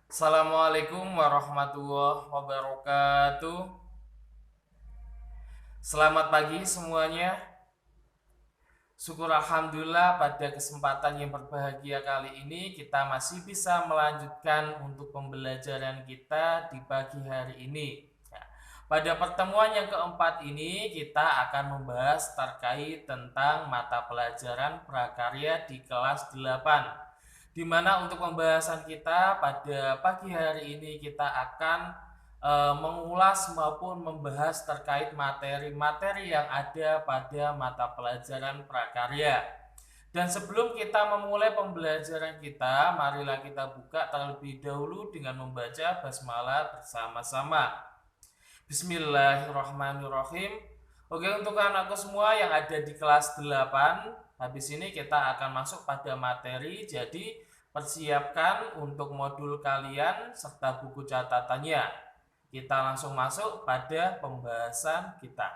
Assalamualaikum warahmatullahi wabarakatuh. Selamat pagi semuanya. Syukur Alhamdulillah pada kesempatan yang berbahagia kali ini kita masih bisa melanjutkan untuk pembelajaran kita di pagi hari ini. Ya, pada pertemuan yang keempat ini kita akan membahas terkait tentang mata pelajaran prakarya di kelas 8. Di mana untuk pembahasan kita pada pagi hari ini kita akan mengulas maupun membahas terkait materi-materi yang ada pada mata pelajaran prakarya. Dan sebelum kita memulai pembelajaran kita, marilah kita buka terlebih dahulu dengan membaca basmalah bersama-sama. Bismillahirrahmanirrahim. Oke, untuk anakku semua yang ada di kelas 8, habis ini kita akan masuk pada materi. Jadi, persiapkan untuk modul kalian serta buku catatannya. Kita langsung masuk pada pembahasan kita.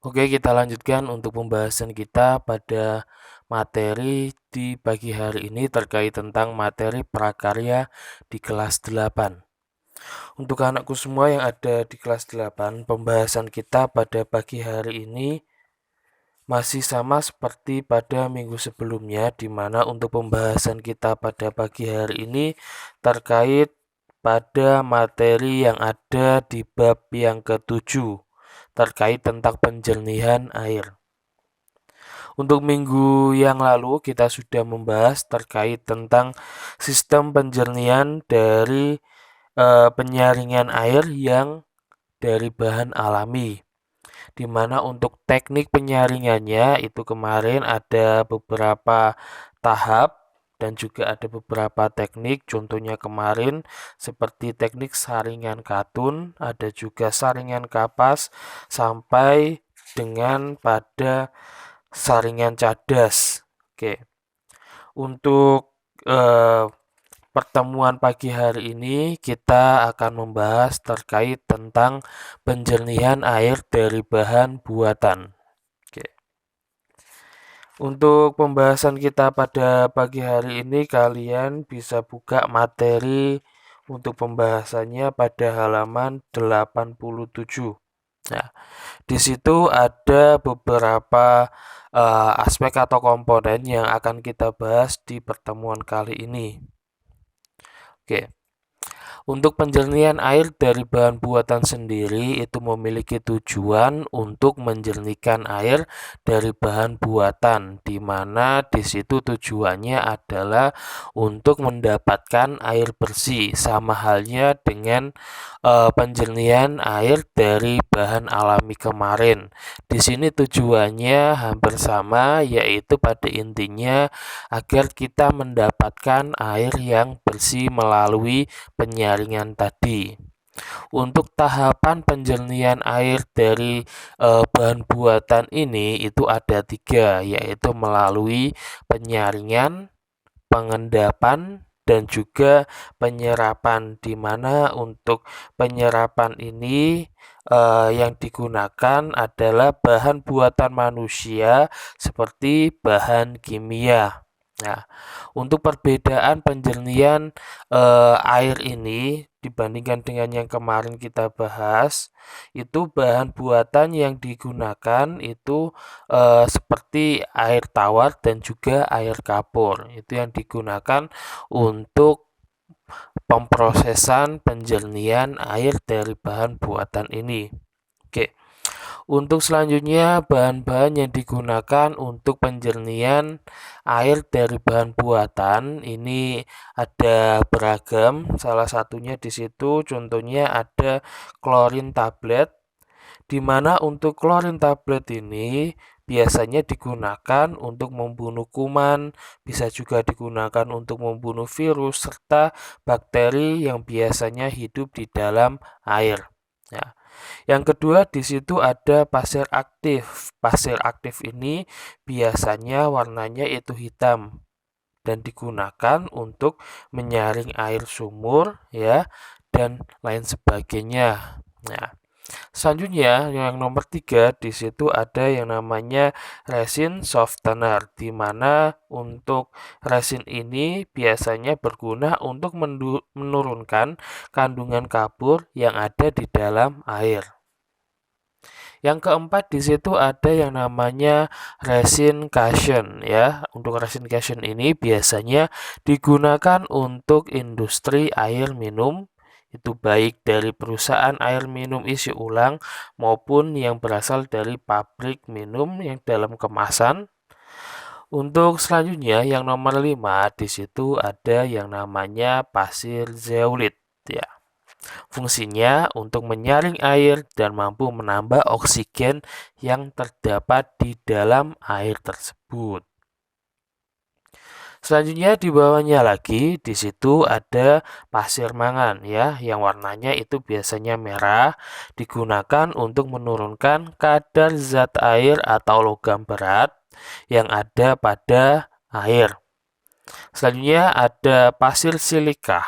Oke, kita lanjutkan untuk pembahasan kita pada materi di pagi hari ini terkait tentang materi prakarya di kelas 8. Untuk anakku semua yang ada di kelas 8, pembahasan kita pada pagi hari ini masih sama seperti pada minggu sebelumnya, di mana untuk pembahasan kita pada pagi hari ini terkait pada materi yang ada di bab yang ke-7 terkait tentang penjernihan air. Untuk minggu yang lalu kita sudah membahas terkait tentang sistem penjernihan dari penyaringan air yang dari bahan alami. Di mana untuk teknik penyaringannya itu kemarin ada beberapa tahap dan juga ada beberapa teknik, contohnya kemarin seperti teknik saringan katun, ada juga saringan kapas, sampai dengan pada saringan cadas. Oke, untuk pertemuan pagi hari ini kita akan membahas terkait tentang penjernihan air dari bahan buatan. Oke. Untuk pembahasan kita pada pagi hari ini kalian bisa buka materi untuk pembahasannya pada halaman 87. Nah, di situ ada beberapa aspek atau komponen yang akan kita bahas di pertemuan kali ini. Oke. Untuk penjernihan air dari bahan buatan sendiri itu memiliki tujuan untuk menjernihkan air dari bahan buatan, di mana di situ tujuannya adalah untuk mendapatkan air bersih, sama halnya dengan penjernihan air dari bahan alami kemarin. Di sini tujuannya hampir sama, yaitu pada intinya agar kita mendapatkan air yang bersih melalui penyaringan tadi. Untuk tahapan penjernihan air dari bahan buatan ini itu ada 3, yaitu melalui penyaringan, pengendapan, dan juga penyerapan, di mana untuk penyerapan ini yang digunakan adalah bahan buatan manusia seperti bahan kimia. Nah, untuk perbedaan penjernihan air ini dibandingkan dengan yang kemarin kita bahas, itu bahan buatan yang digunakan itu seperti air tawar dan juga air kapur. Itu yang digunakan untuk pemrosesan penjernihan air dari bahan buatan ini. Oke. Untuk selanjutnya, bahan-bahan yang digunakan untuk penjernihan air dari bahan buatan ini ada beragam. Salah satunya di situ contohnya ada klorin tablet, di mana untuk klorin tablet ini biasanya digunakan untuk membunuh kuman, bisa juga digunakan untuk membunuh virus serta bakteri yang biasanya hidup di dalam air. Ya. Yang kedua di situ ada pasir aktif. Pasir aktif ini biasanya warnanya itu hitam dan digunakan untuk menyaring air sumur ya dan lain sebagainya. Nah, Selanjutnya yang nomor 3 di situ ada yang namanya resin softener, di mana untuk resin ini biasanya berguna untuk menurunkan kandungan kapur yang ada di dalam air. Yang keempat di situ ada yang namanya resin cushion ya. Untuk resin cushion ini biasanya digunakan untuk industri air minum, itu baik dari perusahaan air minum isi ulang maupun yang berasal dari pabrik minum yang dalam kemasan. Untuk selanjutnya yang nomor 5 di situ ada yang namanya pasir zeolit ya. Fungsinya untuk menyaring air dan mampu menambah oksigen yang terdapat di dalam air tersebut. Selanjutnya di bawahnya lagi di situ ada pasir mangan ya, yang warnanya itu biasanya merah, digunakan untuk menurunkan kadar zat air atau logam berat yang ada pada air. Selanjutnya ada pasir silika.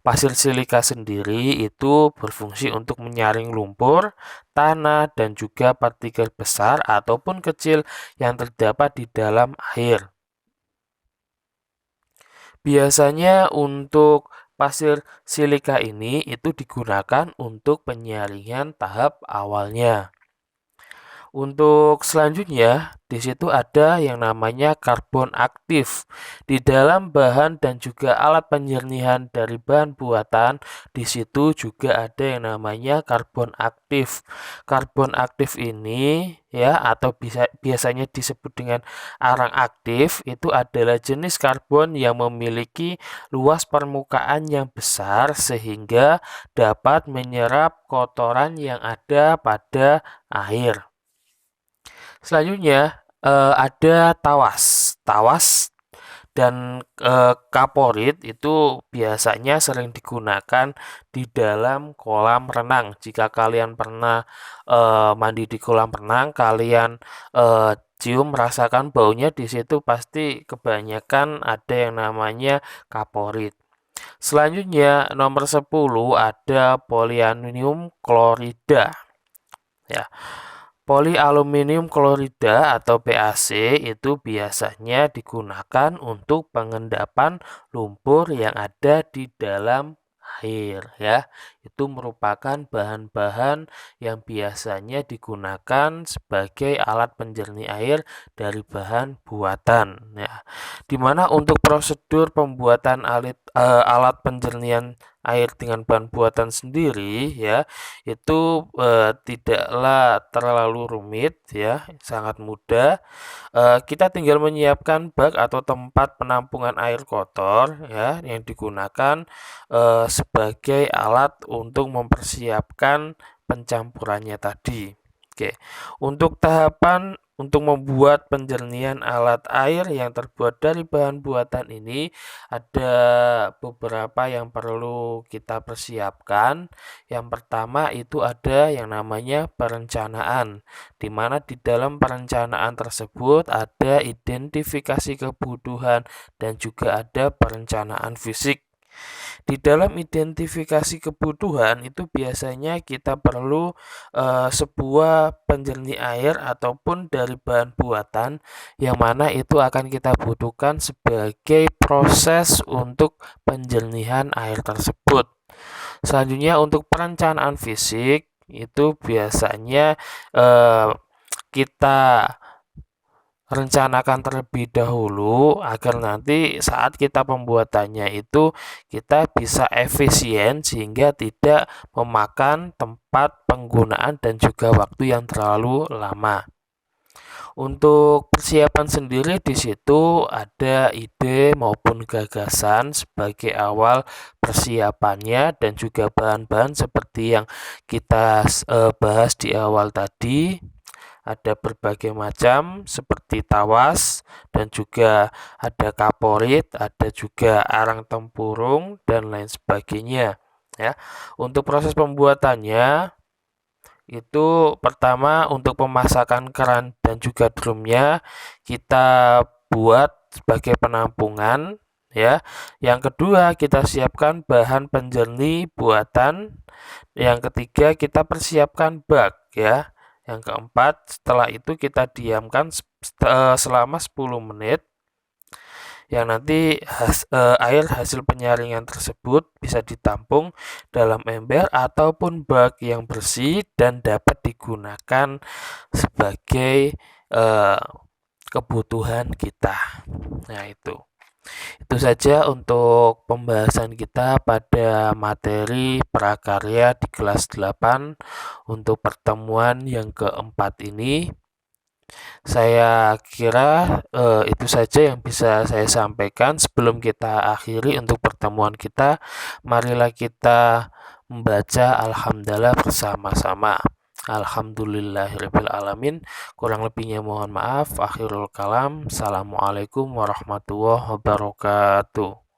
Pasir silika sendiri itu berfungsi untuk menyaring lumpur, tanah, dan juga partikel besar ataupun kecil yang terdapat di dalam air. Biasanya untuk pasir silika ini itu digunakan untuk penyaringan tahap awalnya. Untuk selanjutnya, di situ ada yang namanya karbon aktif. Di dalam bahan dan juga alat penyernihan dari bahan buatan, di situ juga ada yang namanya karbon aktif. Karbon aktif ini ya atau biasanya disebut dengan arang aktif, itu adalah jenis karbon yang memiliki luas permukaan yang besar sehingga dapat menyerap kotoran yang ada pada air. Selanjutnya ada tawas. Tawas dan kaporit itu biasanya sering digunakan di dalam kolam renang. Jika kalian pernah mandi di kolam renang, kalian cium merasakan baunya di situ pasti kebanyakan ada yang namanya kaporit. Selanjutnya nomor 10 ada polialuminium klorida. Ya. Polialuminium klorida atau PAC itu biasanya digunakan untuk pengendapan lumpur yang ada di dalam air ya. Itu merupakan bahan-bahan yang biasanya digunakan sebagai alat penjernih air dari bahan buatan ya. Dimana untuk prosedur pembuatan alat penjernihan air dengan bahan buatan sendiri ya itu tidaklah terlalu rumit ya, sangat mudah. Kita tinggal menyiapkan bak atau tempat penampungan air kotor ya yang digunakan sebagai alat untuk mempersiapkan pencampurannya tadi. Oke, untuk tahapan untuk membuat penjernihan alat air yang terbuat dari bahan buatan ini ada beberapa yang perlu kita persiapkan. Yang pertama itu ada yang namanya perencanaan, di mana di dalam perencanaan tersebut ada identifikasi kebutuhan dan juga ada perencanaan fisik. Di dalam identifikasi kebutuhan itu biasanya kita perlu sebuah penjernih air ataupun dari bahan buatan yang mana itu akan kita butuhkan sebagai proses untuk penjernihan air tersebut. Selanjutnya untuk perencanaan fisik itu biasanya kita rencanakan terlebih dahulu agar nanti saat kita pembuatannya itu kita bisa efisien sehingga tidak memakan tempat penggunaan dan juga waktu yang terlalu lama. Untuk persiapan sendiri di situ ada ide maupun gagasan sebagai awal persiapannya dan juga bahan-bahan seperti yang kita bahas di awal tadi. Ada berbagai macam seperti tawas dan juga ada kaporit, ada juga arang tempurung dan lain sebagainya ya. Untuk proses pembuatannya itu pertama untuk pemasakan keran dan juga drumnya kita buat sebagai penampungan ya. Yang kedua, kita siapkan bahan penjernih buatan. Yang ketiga, kita persiapkan bak, ya. Yang keempat, setelah itu kita diamkan selama 10 menit, yang nanti air hasil penyaringan tersebut bisa ditampung dalam ember ataupun bak yang bersih dan dapat digunakan sebagai kebutuhan kita. Nah, itu saja untuk pembahasan kita pada materi prakarya di kelas 8 untuk pertemuan yang keempat ini. Saya kira itu saja yang bisa saya sampaikan. Sebelum kita akhiri untuk pertemuan kita, marilah kita membaca Alhamdulillah bersama-sama. Alhamdulillahirabbil alamin. Kurang lebihnya mohon maaf. Akhirul kalam. Assalamualaikum warahmatullahi wabarakatuh.